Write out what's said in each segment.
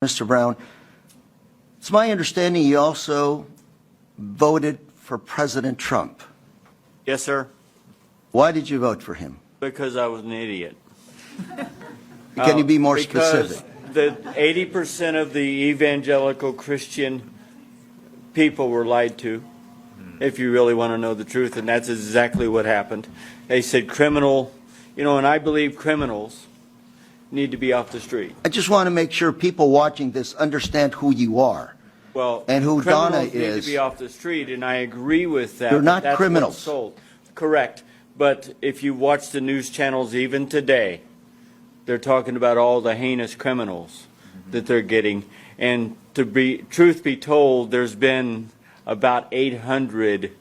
Mr. Brown, it's my understanding you also voted for President Trump. Yes, sir. Why did you vote for him? Because I was an idiot. Can you be more specific? The 80% of the evangelical Christian people were lied to, if you really want to know the truth, and that's exactly what happened. They said criminal, and I believe criminals need to be off the street. I just want to make sure people watching this understand who you are. Well, and who Donna criminals need to be off the street, and I agree with that. They're not that's criminals. What's sold. Correct. But if you watch the news channels even today, they're talking about all the heinous criminals that they're getting. And truth be told, there's been about 800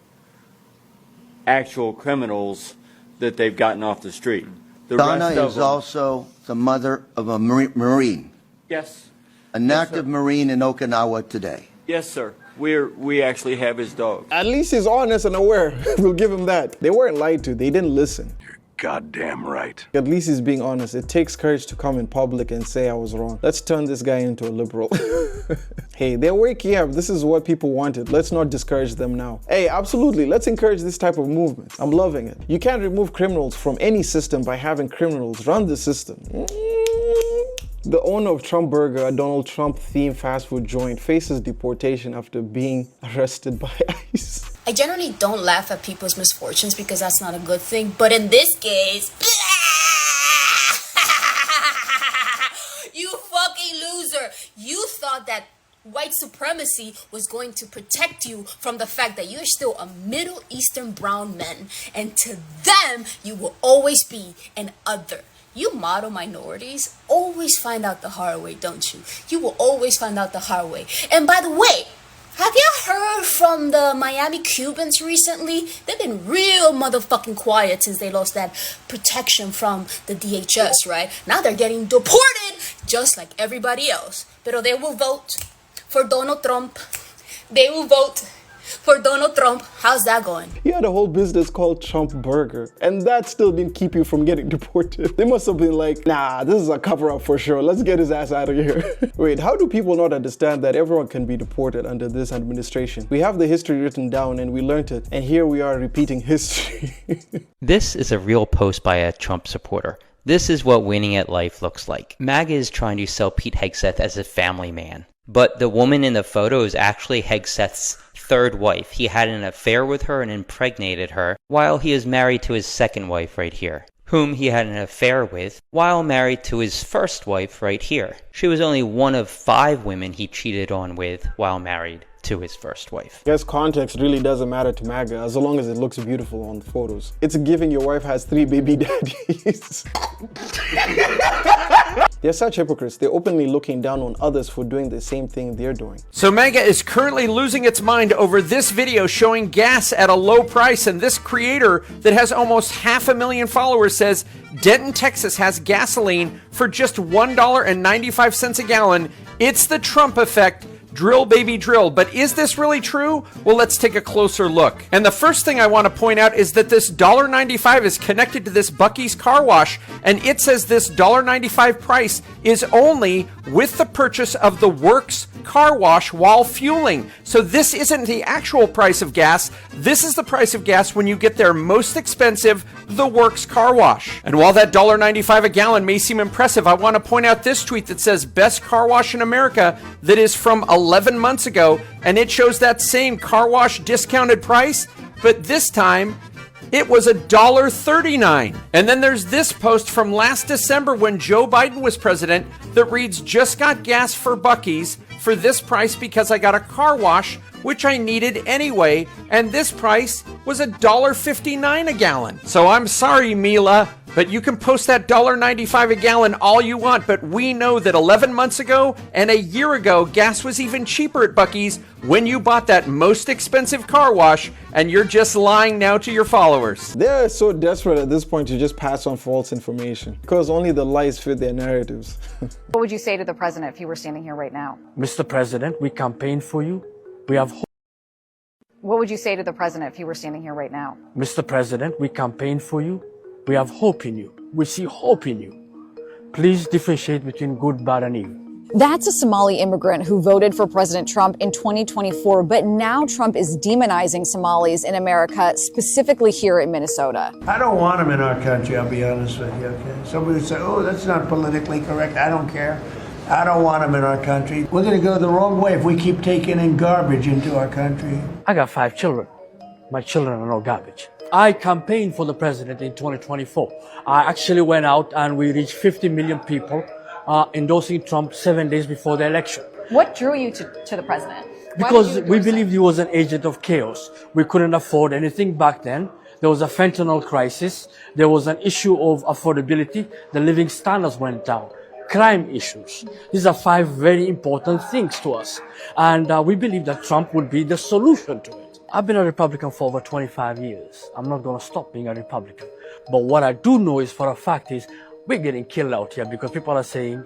actual criminals that they've gotten off the street. Donna is also the mother of a Marine. Yes. An active Marine in Okinawa today. Yes, sir. We actually have his dog. At least he's honest and aware. We'll give him that. They weren't lied to. They didn't listen. You're goddamn right. At least he's being honest. It takes courage to come in public and say I was wrong. Let's turn this guy into a liberal. Hey, they're waking up. This is what people wanted. Let's not discourage them now. Hey, absolutely. Let's encourage this type of movement. I'm loving it. You can't remove criminals from any system by having criminals run the system. The owner of Trump Burger, a Donald Trump themed fast food joint, faces deportation after being arrested by ICE. I generally don't laugh at people's misfortunes because that's not a good thing. But in this case, you fucking loser. You thought that white supremacy was going to protect you from the fact that you're still a Middle Eastern brown man. And to them, you will always be an other. You model minorities always find out the hard way, don't you? You will always find out the hard way. And by the way, have you heard from the Miami Cubans recently? They've been real motherfucking quiet since they lost that protection from the DHS, right? Now they're getting deported just like everybody else. But they will vote for Donald Trump. They will vote for Donald Trump. How's that going? He had a whole business called Trump Burger, and that still didn't keep you from getting deported. They must have been like, nah, this is a cover-up for sure. Let's get his ass out of here. Wait, how do people not understand that everyone can be deported under this administration? We have the history written down and we learned it, and here we are repeating history. This is a real post by a Trump supporter. This is what winning at life looks like. MAGA is trying to sell Pete Hegseth as a family man. But the woman in the photo is actually Hegseth's third wife. He had an affair with her and impregnated her while he is married to his second wife right here, whom he had an affair with while married to his first wife right here. She was only one of 5 women he cheated on with while married to his first wife. I guess context really doesn't matter to MAGA as long as it looks beautiful on the photos. It's a given your wife has 3 baby daddies. They're such hypocrites. They're openly looking down on others for doing the same thing they're doing. So MAGA is currently losing its mind over this video showing gas at a low price, and this creator that has almost 500,000 followers says Denton, Texas has gasoline for just $1.95 a gallon. It's the Trump effect. Drill, baby, drill. But is this really true? Well, let's take a closer look. And the first thing I want to point out is that this $1.95 is connected to this Buc-ee's car wash, and it says this $1.95 price is only with the purchase of the Works car wash while fueling. So this isn't the actual price of gas. This is the price of gas when you get their most expensive, the Works car wash. And while that $1.95 a gallon may seem impressive, I want to point out this tweet that says best car wash in America that is from 11 months ago, and it shows that same car wash discounted price, but this time it was $1.39. And then there's this post from last December when Joe Biden was president that reads, just got gas for Buc-ee's for this price because I got a car wash, which I needed anyway, and this price was $1.59 a gallon. So I'm sorry, Mila, but you can post that $1.95 a gallon all you want, but we know that 11 months ago and a year ago, gas was even cheaper at Buc-ee's when you bought that most expensive car wash, and you're just lying now to your followers. They're so desperate at this point to just pass on false information because only the lies fit their narratives. What would you say to the president if he were standing here right now? Mr. President, we campaign for you. We have hope. What would you say to the president if he were standing here right now? Mr. President, we campaign for you. We have hope in you. We see hope in you. Please differentiate between good, bad, and evil. That's a Somali immigrant who voted for President Trump in 2024, but now Trump is demonizing Somalis in America, specifically here in Minnesota. I don't want them in our country, I'll be honest with you, okay? Somebody would say, oh, that's not politically correct. I don't care. I don't want them in our country. We're going to go the wrong way if we keep taking in garbage into our country. I got 5 children. My children are no garbage. I campaigned for the president in 2024. I actually went out and we reached 50 million people endorsing Trump 7 days before the election. What drew you to the president? Because we believed he was an agent of chaos. We couldn't afford anything back then. There was a fentanyl crisis. There was an issue of affordability. The living standards went down. Crime issues. These are 5 very important things to us. And we believe that Trump would be the solution to it. I've been a Republican for over 25 years. I'm not going to stop being a Republican. But what I do know is for a fact is we're getting killed out here because people are saying,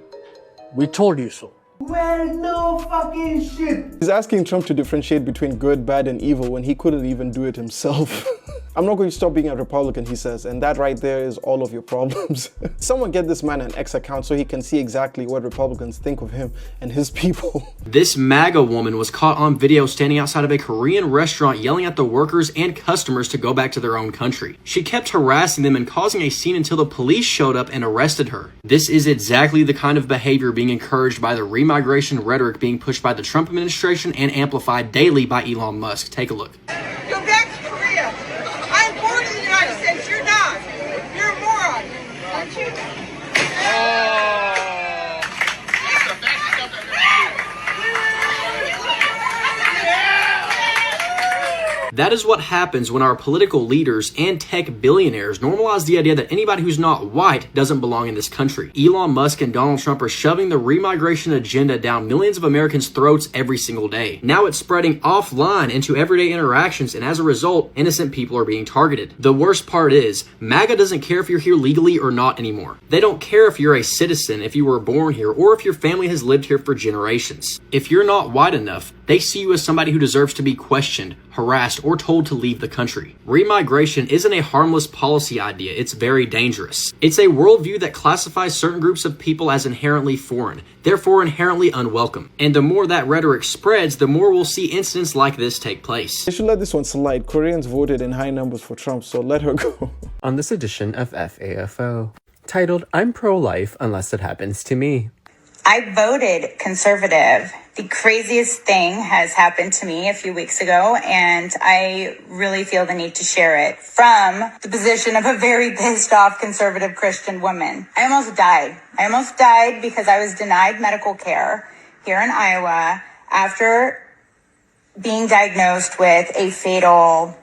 we told you so. Well, no fucking shit. He's asking Trump to differentiate between good, bad, and evil when he couldn't even do it himself. I'm not going to stop being a Republican, he says, and that right there is all of your problems. Someone get this man an X account so he can see exactly what Republicans think of him and his people. This MAGA woman was caught on video standing outside of a Korean restaurant yelling at the workers and customers to go back to their own country. She kept harassing them and causing a scene until the police showed up and arrested her. This is exactly the kind of behavior being encouraged by the remigration rhetoric being pushed by the Trump administration and amplified daily by Elon Musk. Take a look. Go back to Korea. I'm born in the United States. You're not. You're a moron. Aren't you? That is what happens when our political leaders and tech billionaires normalize the idea that anybody who's not white doesn't belong in this country. Elon Musk and Donald Trump are shoving the remigration agenda down millions of Americans' throats every single day. Now it's spreading offline into everyday interactions, and as a result, innocent people are being targeted. The worst part is, MAGA doesn't care if you're here legally or not anymore. They don't care if you're a citizen, if you were born here, or if your family has lived here for generations. If you're not white enough, they see you as somebody who deserves to be questioned, harassed, or told to leave the country. Remigration isn't a harmless policy idea, it's very dangerous. It's a worldview that classifies certain groups of people as inherently foreign, therefore inherently unwelcome. And the more that rhetoric spreads, the more we'll see incidents like this take place. They should let this one slide. Koreans voted in high numbers for Trump, so let her go. On this edition of FAFO, titled, I'm pro-life unless it happens to me. I voted conservative. The craziest thing has happened to me a few weeks ago, and I really feel the need to share it from the position of a very pissed off conservative Christian woman. I almost died. I almost died because I was denied medical care here in Iowa after being diagnosed with a fatal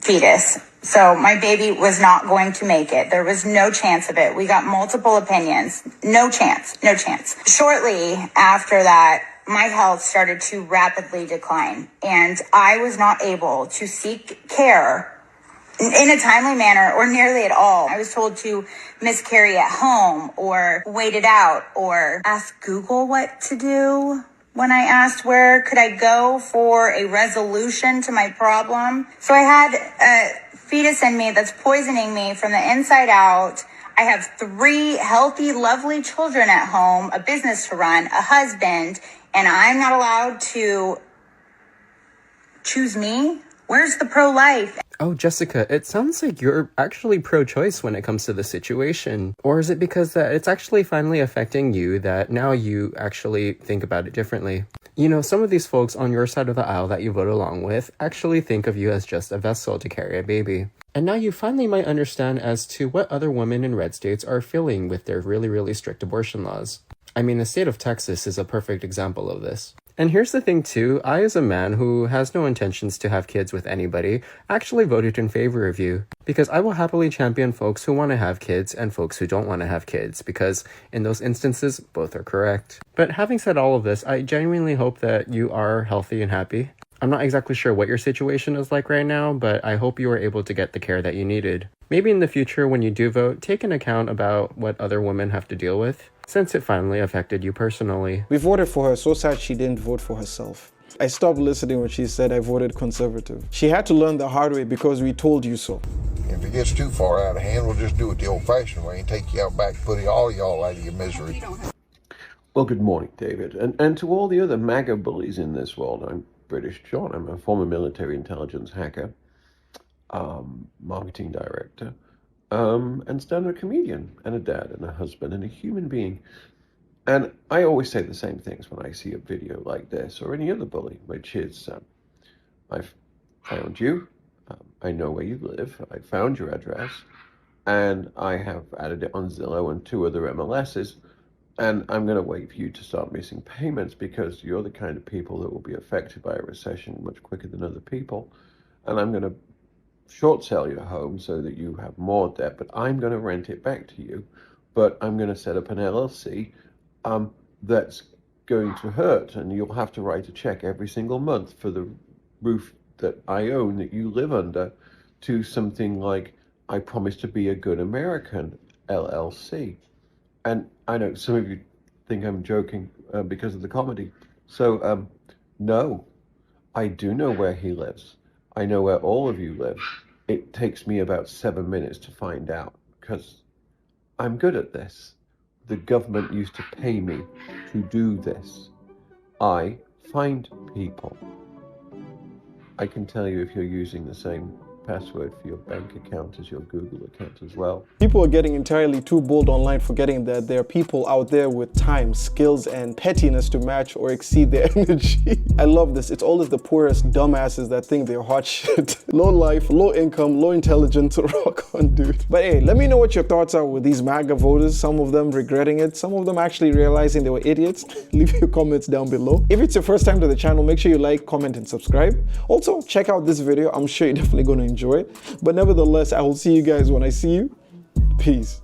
fetus. So my baby was not going to make it. There was no chance of it. We got multiple opinions. No chance. No chance. Shortly after that, my health started to rapidly decline, and I was not able to seek care in a timely manner or nearly at all. I was told to miscarry at home or wait it out or ask Google what to do. When I asked where could I go for a resolution to my problem. So I had a fetus in me that's poisoning me from the inside out. I have 3 healthy, lovely children at home, a business to run, a husband, and I'm not allowed to choose me? Where's the pro-life? Oh, Jessica, it sounds like you're actually pro-choice when it comes to the situation. Or is it because that it's actually finally affecting you that now you actually think about it differently? You know, some of these folks on your side of the aisle that you vote along with actually think of you as just a vessel to carry a baby. And now you finally might understand as to what other women in red states are feeling with their really, really strict abortion laws. I mean, the state of Texas is a perfect example of this. And here's the thing too, I as a man who has no intentions to have kids with anybody actually voted in favor of you, because I will happily champion folks who want to have kids and folks who don't want to have kids, because in those instances, both are correct. But having said all of this, I genuinely hope that you are healthy and happy. I'm not exactly sure what your situation is like right now, but I hope you were able to get the care that you needed. Maybe in the future when you do vote, take an account about what other women have to deal with, since it finally affected you personally. We voted for her, so sad she didn't vote for herself. I stopped listening when she said I voted conservative. She had to learn the hard way because we told you so. If it gets too far out of hand, we'll just do it the old-fashioned way and take you out back, put all y'all out of your misery. Well, good morning, David. And to all the other MAGA bullies in this world, I'm British John. I'm a former military intelligence hacker, marketing director, and stand-up comedian, and a dad, and a husband, and a human being. And I always say the same things when I see a video like this or any other bully, which is, I've found you, I know where you live, I found your address, and I have added it on Zillow and 2 other MLSs, and I'm going to wait for you to start missing payments because you're the kind of people that will be affected by a recession much quicker than other people. And I'm going to short sell your home so that you have more debt, but I'm going to rent it back to you. But I'm going to set up an LLC that's going to hurt, and you'll have to write a check every single month for the roof that I own that you live under to something like I Promise to Be a Good American LLC. And I know some of you think I'm joking because of the comedy. So, no, I do know where he lives. I know where all of you live. It takes me about 7 minutes to find out because I'm good at this. The government used to pay me to do this. I find people. I can tell you if you're using the same password for your bank account as your Google account as well. People are getting entirely too bold online, forgetting that there are people out there with time, skills, and pettiness to match or exceed their energy. I love this. It's always the poorest dumbasses that think they're hot shit. Low life, low income, low intelligence, rock on, dude. But hey, let me know what your thoughts are with these MAGA voters. Some of them regretting it, some of them actually realizing they were idiots. Leave your comments down below. If it's your first time to the channel, make sure you like, comment, and subscribe. Also, check out this video. I'm sure you're definitely going to enjoy it. But nevertheless, I will see you guys when I see you. Peace.